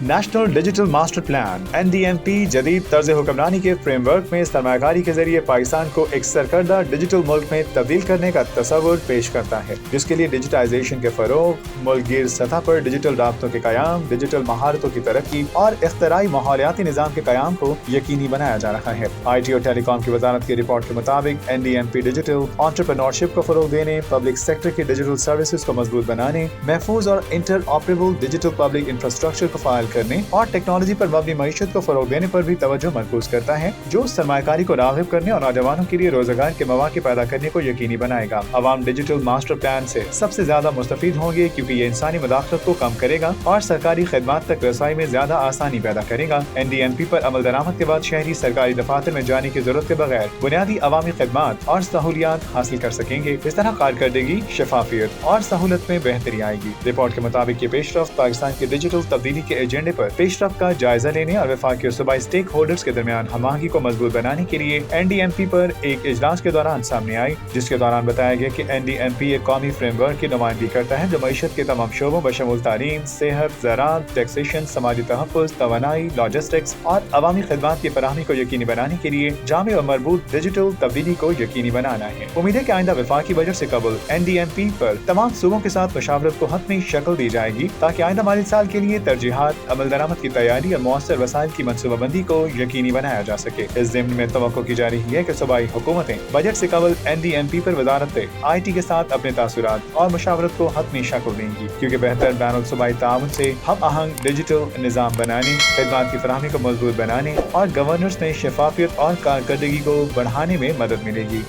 National digital master plan (NDMP) जदीद तर्ज हुक्मरानी के फ्रेम वर्क में सरमायाकारी के जरिए पाकिस्तान को एक सरकर्दा डिजिटल मुल्क में तब्दील करने का तस्वुर पेश करता है, जिसके लिए डिजिटाइजेशन के फरोग, मुल्कगीर सतह पर डिजिटल राब्तों के कयाम, डिजिटल महारतों की तरक्की और इख्तराई माहौलियाती निज़ाम के कयाम को यकीनी बनाया जा रहा है। IT और टेलीकॉम की वजारत की रिपोर्ट के मुताबिक NDMP डिजिटल एंटरप्रेन्योरशिप को फरोग देने, पब्लिक सेक्टर की डिजिटल सर्विसेज को मजबूत बनाने, महफूज और inter operable digital public infrastructure को फाइल करने और टेक्नोलॉजी पर मबनी मईशत को फरोग देने पर भी तवज्जो मरकूज करता है, जो सरमायाकारी को राग़िब करने और नौजवानों के लिए रोजगार के मौके पैदा करने को यकीनी बनाएगा। अवाम डिजिटल मास्टर प्लान से सबसे ज्यादा मुस्तफीद होंगे, क्योंकि ये इंसानी मुदाखलत को कम करेगा और सरकारी खिदमात तक रसाई में ज्यादा आसानी पैदा करेगा। NDMP पर अमल दरामद के बाद शहरी सरकारी दफातर में जाने की जरूरत के बगैर बुनियादी अवामी खिदमात और सहूलियात हासिल कर सकेंगे। इस तरह कारकर्दगी, शफाफियत और सहूलत में बेहतरी आएगी। रिपोर्ट के मुताबिक ये पेशरफ्त पाकिस्तान के डिजिटल तब्दीली के एजेंडे पर पेशरफ्त का जायजा लेने और वफाकी और सूबाई स्टेक होल्डर्स के दरमियान हमाहंगी को मजबूत बनाने के लिए NDMP पर एक इजलास के दौरान सामने आई, जिसके दौरान बताया गया कि NDMP एक कौमी फ्रेमवर्क की नुमाइंदगी करता है जो मईशत के तमाम शोबों बशमूल तालीम, सेहत, ज़राअत, टैक्सेशन, समाजी तहफ़्फ़ुज़, तवानाई, लॉजिस्टिक्स और अवामी खिदमात की फराहमी को यकीनी बनाने के लिए जामे और मरबूत डिजिटल तब्दीली को यकीनी बनाना है। उम्मीद है कि आइंदा वफाकी बजट से कबल NDMP पर तमाम सूबों के साथ मशावरत को हतमी शक्ल दी जाएगी, ताकि आइंदा माली साल के लिए तरजीहात, अमल दरामद की तैयारी और मौसर वसाइल की मनसूबाबंदी को यकीनी बनाया जा सके। इस ज़िम्न में तवक्को की जा रही है कि सूबाई हुकूमतें बजट से कबल NDMP पर वजारत IT के साथ अपने तासुरात और मशावरत को हतमी शक्ल देंगी, क्योंकि बेहतर बैनुल सूबाई ताउन से हम आहंग डिजिटल निज़ाम बनाने, खिदमात की फराहमी को मजबूत बनाने और गवर्नेंस में शफाफियत और कारकर्दगी को बढ़ाने में मदद मिलेगी।